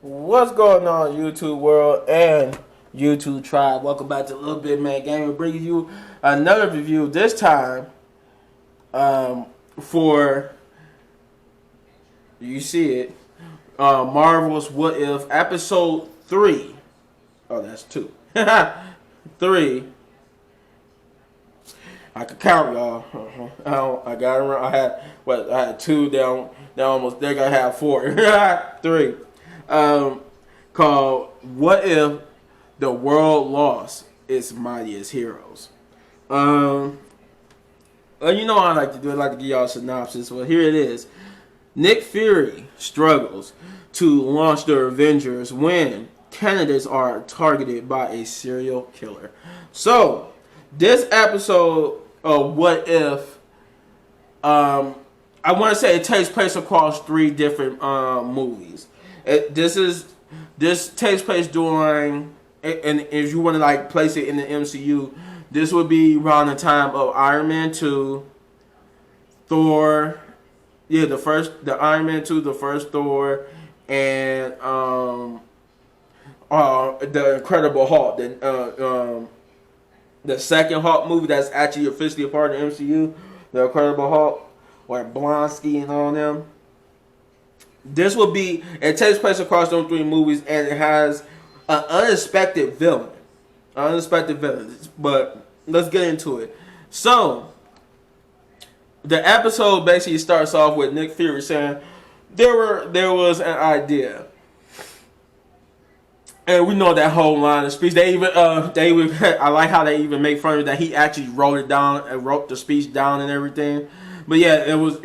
What's going on, YouTube world and YouTube tribe? Welcome back to LilBigMan Gaming, bringing you another review. This time, for you see it, Marvel's What If Episode 3. Oh, that's 2. 3. I could count, y'all. I got around. I had 2 down. Now almost there. I have 4. 3. Called "What If the World Lost Its Mightiest Heroes." You know what I like to do. I like to give y'all a synopsis. Well, here it is. Nick Fury struggles to launch the Avengers when candidates are targeted by a serial killer. So, this episode of What If, I want to say it takes place across 3 different movies. This takes place during, and if you want to like place it in the MCU, this would be around the time of Iron Man 2, Thor, the Iron Man 2, the first Thor, and the Incredible Hulk, the second Hulk movie that's actually officially a part of the MCU, the Incredible Hulk, where Blonsky and all them. It takes place across those 3 movies, and it has an unexpected villain. But let's get into it. So, the episode basically starts off with Nick Fury saying there was an idea. And we know that whole line of speech. They even I like how they even make fun of it, that he actually wrote it down and wrote the speech down and everything. But yeah, he was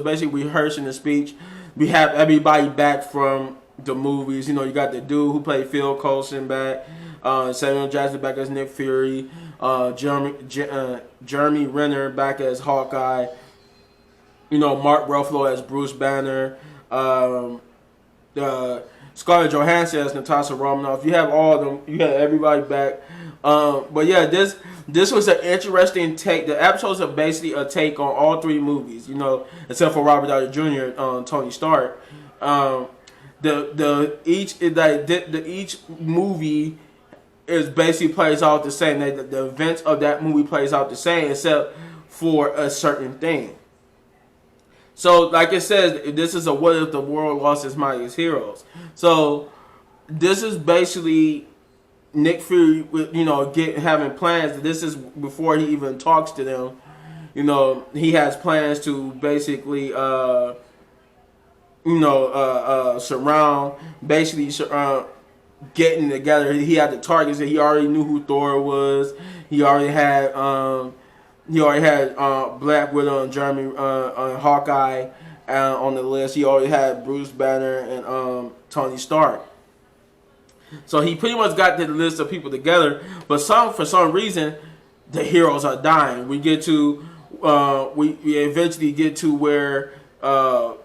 basically rehearsing the speech. We have everybody back from the movies. You know, you got the dude who played Phil Coulson back, Samuel Jackson back as Nick Fury, Jeremy Renner back as Hawkeye. You know, Mark Ruffalo as Bruce Banner. Scarlett Johansson as Natasha Romanoff. You have all of them. You have everybody back. But yeah, this was an interesting take. The episodes are basically a take on all 3 movies. You know, except for Robert Downey Jr. Tony Stark. Each movie is basically plays out the same. The events of that movie plays out the same, except for a certain thing. So, like it says, this is a what if the world lost its mightiest heroes. So, this is basically Nick Fury, having plans. This is before he even talks to them. You know, he has plans to basically, surround, getting together. He had the targets that he already knew who Thor was. He already had. Black Widow and Jeremy Hawkeye on the list. He already had Bruce Banner and Tony Stark. So he pretty much got the list of people together. But for some reason, the heroes are dying. We eventually get to where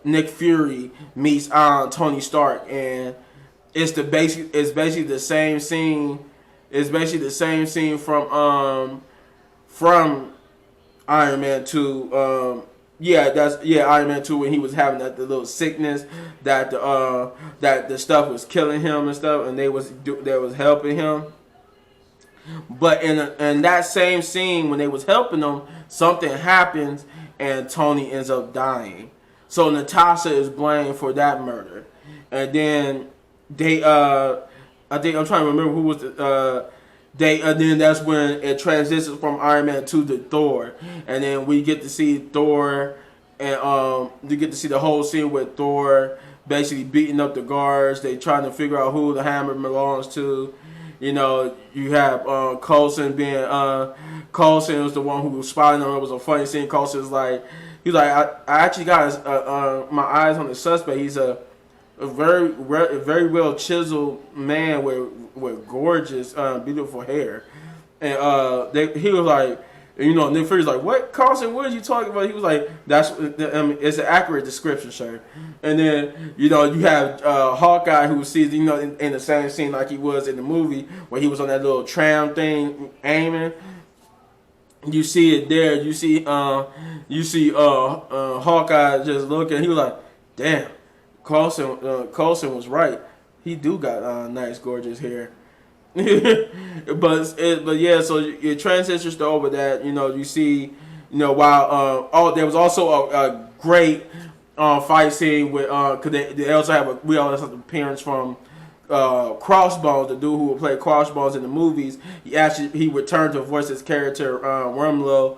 Nick Fury meets Tony Stark, and it's basically the same scene. It's basically the same scene from Iron Man 2, Iron Man 2, when he was having the little sickness, that the stuff was killing him and stuff, and they was helping him. But in that same scene, when they was helping him, something happens and Tony ends up dying. So Natasha is blamed for that murder, and then I think I'm trying to remember who was and then that's when it transitions from Iron Man 2 to Thor, and then we get to see Thor, and you get to see the whole scene with Thor basically beating up the guards. They trying to figure out who the hammer belongs to. You know, you have Coulson Coulson was the one who was spotting him. It was a funny scene. Coulson's he's like, I actually got my eyes on the suspect. He's a very well chiseled man with gorgeous, beautiful hair, and he was like, Nick Fury's like, what, Carlson? What are you talking about? He was like, it's an accurate description, sir. And then you have Hawkeye, who sees in the same scene like he was in the movie where he was on that little tram thing aiming. You see it there. You see Hawkeye just looking. He was like, damn. Coulson was right. He do got nice, gorgeous hair. but yeah, so it transitions to over that. You see, while there was also a great fight scene with because they also have we also have appearance from Crossbones, the dude who would play Crossbones in the movies. He returned to voice his character Wormlo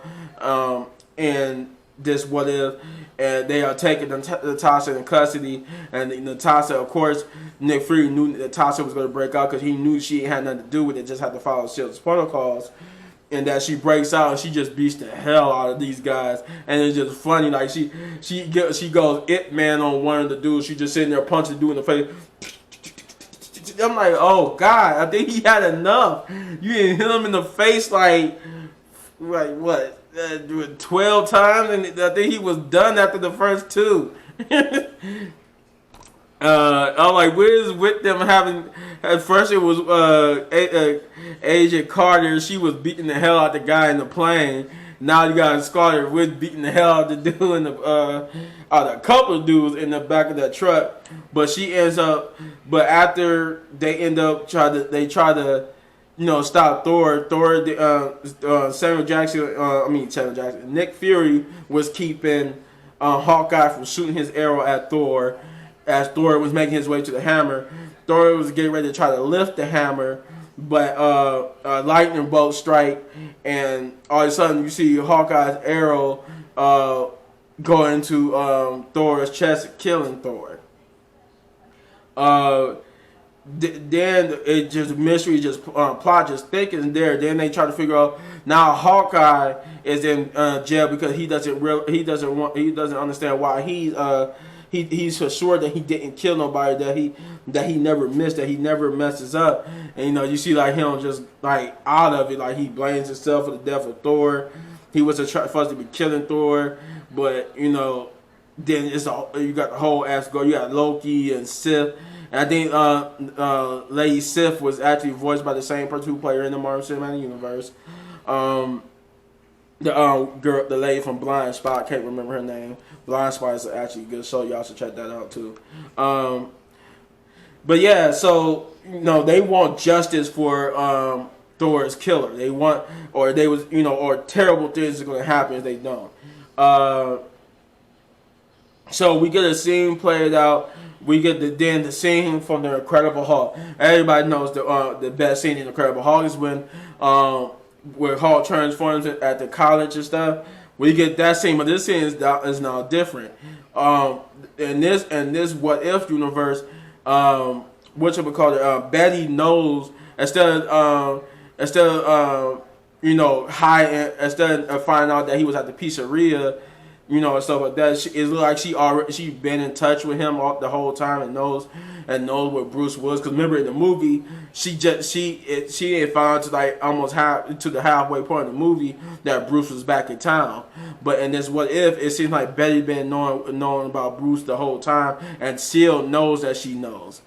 in this What If, and they are taking Natasha in custody. And Natasha, of course, Nick Fury knew Natasha was going to break out because he knew she had nothing to do with it, just had to follow Shield's protocols. And that she breaks out and she just beats the hell out of these guys, and it's just funny. Like she goes It Man on one of the dudes. She just sitting there punching the dude in the face. I'm like, oh God, I think he had enough. You didn't hit him in the face like what 12 times, and I think he was done after the first two. I'm like, where's with them having? At first, it was Agent Carter. She was beating the hell out the guy in the plane. Now you got Scarlet Witch beating the hell out the dude in the a couple of dudes in the back of that truck. But she ends up. But after they end up try to stop Thor. Samuel Jackson. Nick Fury was keeping Hawkeye from shooting his arrow at Thor. As Thor was making his way to the hammer, Thor was getting ready to try to lift the hammer, but a lightning bolt strike, and all of a sudden you see Hawkeye's arrow go into Thor's chest, killing Thor. Then it just mystery plot just thickens there. Then they try to figure out now Hawkeye is in jail because he doesn't understand why he's for sure that he didn't kill nobody, that he never missed, that he never messes up. And you see like him just like out of it, like he blames himself for the death of Thor. He was supposed to be killing Thor, but then you got the whole Asgard. You got Loki and Sif. And I think Lady Sif was actually voiced by the same person who played her in the Marvel Cinematic Universe. The lady from Blind Spot, I can't remember her name. Blind Spot is actually a good show. Y'all should check that out too. But yeah, so they want justice for Thor's killer. They want, or terrible things are going to happen if they don't. So we get a scene played out. We get the scene from the Incredible Hulk. Everybody knows the best scene in the Incredible Hulk is when where Hulk transforms at the college and stuff. We get that scene, but this scene is now different. In this What If universe, Betty knows instead of finding out that he was at the pizzeria, and stuff like that. It looks like she been in touch with him the whole time and knows where Bruce was. Because remember in the movie, she didn't find out to like almost to the halfway point of the movie that Bruce was back in town. But in this What If, it seems like Betty been knowing about Bruce the whole time and still knows that she knows.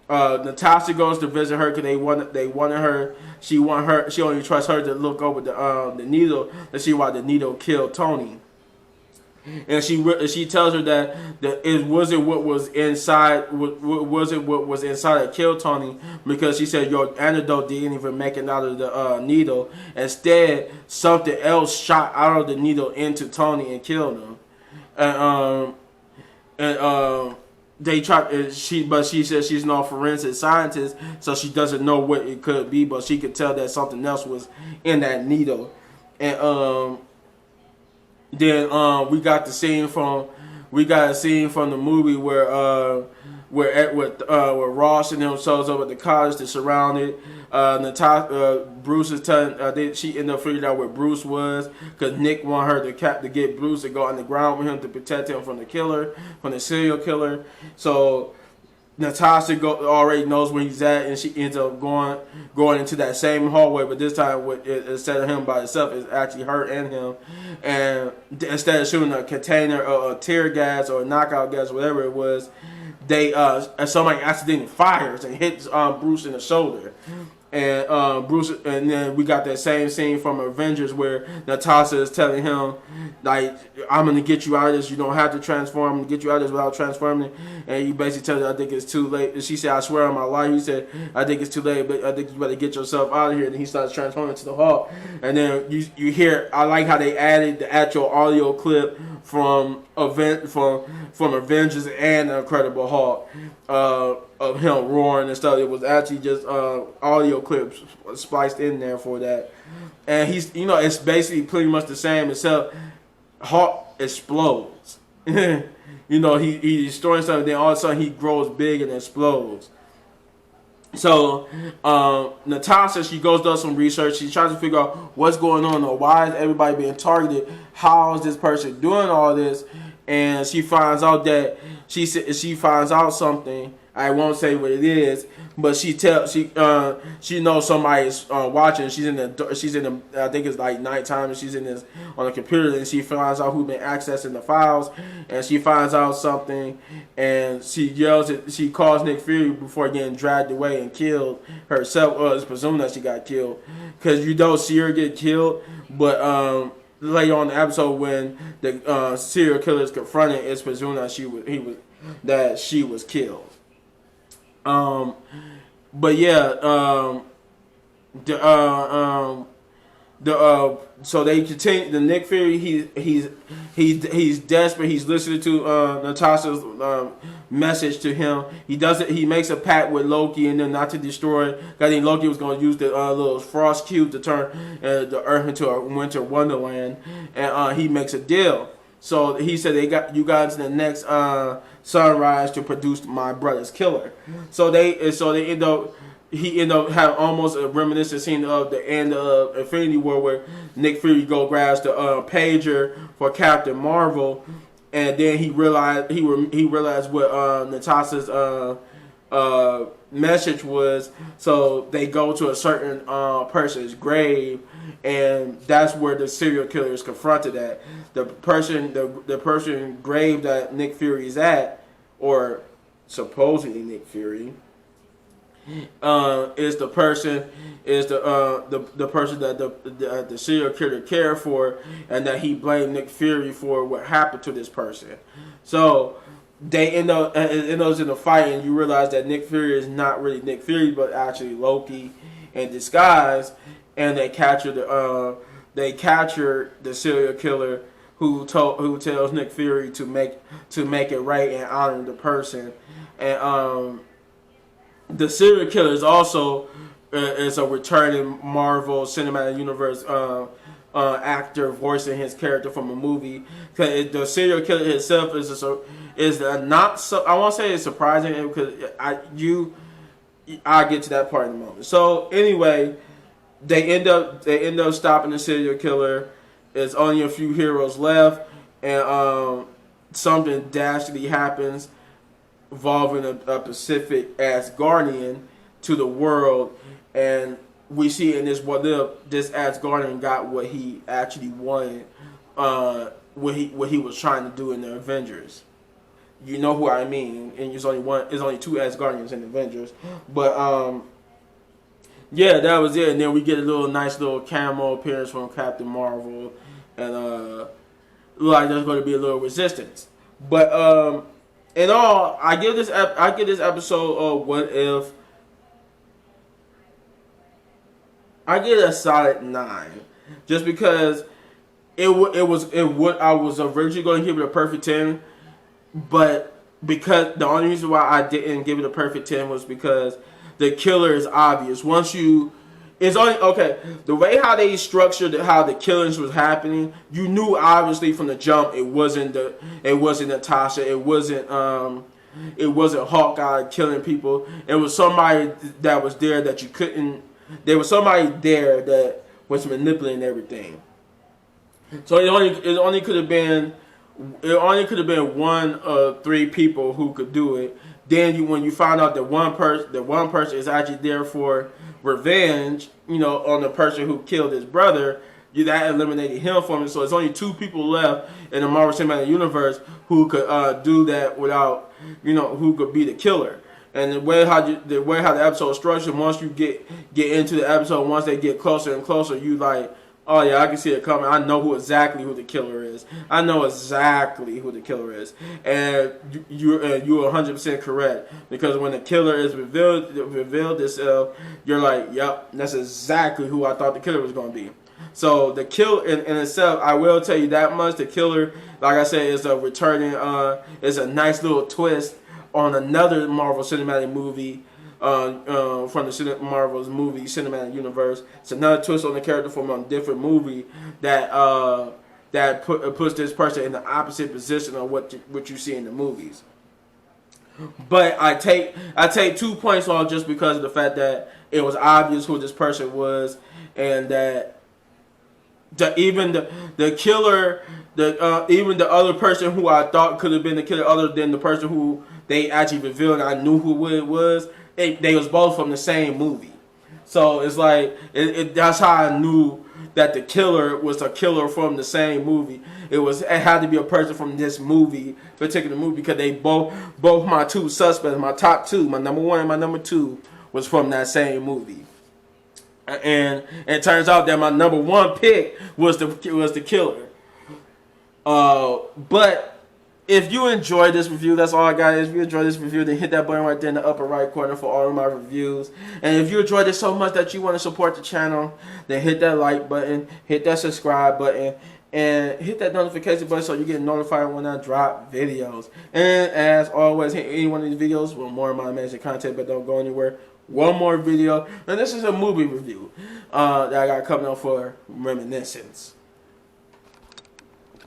Natasha goes to visit her because they wanted her. She only trusts her to look over the needle to see why the needle killed Tony. And she tells her that it wasn't what was inside that killed Tony, because she said your antidote didn't even make it out of the needle. Instead, something else shot out of the needle into Tony and killed him. But she says she's no forensic scientist, so she doesn't know what it could be, but she could tell that something else was in that needle. And then we got a scene from the movie where Ross and them shows up at the college to surround it. Bruce is telling she ended up figuring out where Bruce was because Nick wanted her to get Bruce to go on the ground with him to protect him from the serial killer. So Natasha already knows where he's at, and she ends up going into that same hallway, but this time instead of him by himself, it's actually her and him. And instead of shooting a container or a tear gas or a knockout gas, whatever it was, somebody accidentally fires and hits Bruce in the shoulder. And Bruce, and then we got that same scene from Avengers where Natasha is telling him, like, I'm gonna get you out of this. You don't have to transform. I'm gonna get you out of this without transforming. And he basically tells her, I think it's too late. And she said, I swear on my life. He said, I think it's too late, but I think you better get yourself out of here. And he starts transforming to the Hulk. And then you hear, I like how they added the actual audio clip from Avengers and the Incredible Hulk of him roaring and stuff. It was actually just audio clips spliced in there for that. And he's, it's basically pretty much the same, except Hulk explodes. He's destroying something, then all of a sudden he grows big and explodes. So Natasha, she does some research. She tries to figure out what's going on, or why is everybody being targeted? How is this person doing all this? And she finds out that she finds out something. I won't say what it is, but she knows somebody's watching. She's in the I think it's like nighttime, and she's in this on the computer, and she finds out who's been accessing the files, and she finds out something, and she calls Nick Fury before getting dragged away and killed herself. It's presumed that she got killed, because you don't see her get killed, but later on in the episode when the serial killer is confronted, it's presumed that she was killed. But yeah, so they continue. The Nick Fury, he's desperate. He's listening to Natasha's message to him. He makes a pact with Loki, and then not to destroy. I think Loki was going to use the little frost cube to turn the Earth into a winter wonderland, and he makes a deal. So he said you guys in the next sunrise to produce my brother's killer. So they end up. He ended up having almost a reminiscent scene of the end of Infinity War, where Nick Fury grabs the pager for Captain Marvel, and then he realized what Natasha's message was. So they go to a certain person's grave, and that's where the serial killer is confronted at. The person grave that Nick Fury is at, or supposedly Nick Fury, is the person that the serial killer cared for, and that he blamed Nick Fury for what happened to this person. So they end up in a fight, and you realize that Nick Fury is not really Nick Fury, but actually Loki in disguise, and they capture the serial killer who tells Nick Fury to make it right and honor the person. And the serial killer is also is a returning Marvel Cinematic Universe actor voicing his character from a movie. The serial killer himself is not so, I won't say it's surprising, because I'll get to that part in a moment. So anyway, they end up stopping the serial killer. There's only a few heroes left, and something dastardly happens involving a Pacific Asgardian to the world, and we see in this what if this Asgardian got what he actually wanted, what he was trying to do in the Avengers. You know who I mean? And there's only two Asgardians in the Avengers, but yeah, that was it. And then we get a nice little cameo appearance from Captain Marvel, and like there's going to be a little resistance, but in all, I give this episode What If, I give it a solid 9, just because I was originally going to give it a perfect 10, but because the only reason why I didn't give it a perfect 10 was because the killer is obvious. The way how they structured how the killings was happening, you knew obviously from the jump it wasn't Natasha, it wasn't Hawkeye killing people. It was somebody that was there that you couldn't. There was somebody there that was manipulating everything. So it only could have been one of 3 people who could do it. Then when you find out that one person is actually there for revenge, on the person who killed his brother, that eliminated him from it. So it's only 2 people left in the Marvel Cinematic Universe who could do that without, who could be the killer. And the way how the episode is structured, once you get into the episode, once they get closer and closer, you like, oh yeah, I can see it coming. I know exactly who the killer is. I know exactly who the killer is, and you're 100% correct, because when the killer is revealed itself, you're like, yep, that's exactly who I thought the killer was going to be. So the kill in itself, I will tell you that much. The killer, like I said, is a returning, is a nice little twist on another Marvel Cinematic movie. From the Marvel's movie cinematic universe. It's another twist on the character from a different movie that puts this person in the opposite position of what you see in the movies. But I take 2 points off just because of the fact that it was obvious who this person was, and that even the killer, even the other person who I thought could have been the killer, other than the person who they actually revealed, I knew who it was. They was both from the same movie. So it's like, that's how I knew that the killer was a killer from the same movie. It had to be a person from this particular movie, because they both my two suspects, my top two, my number one and my number two, was from that same movie. And it turns out that my number one pick was the killer. But if you enjoyed this review, that's all I got. If you enjoyed this review, then hit that button right there in the upper right corner for all of my reviews. And if you enjoyed it so much that you want to support the channel, then hit that like button, hit that subscribe button, and hit that notification button so you get notified when I drop videos. And as always, hit any one of these videos with more of my amazing content, but don't go anywhere. One more video, and this is a movie review that I got coming up for Reminiscence.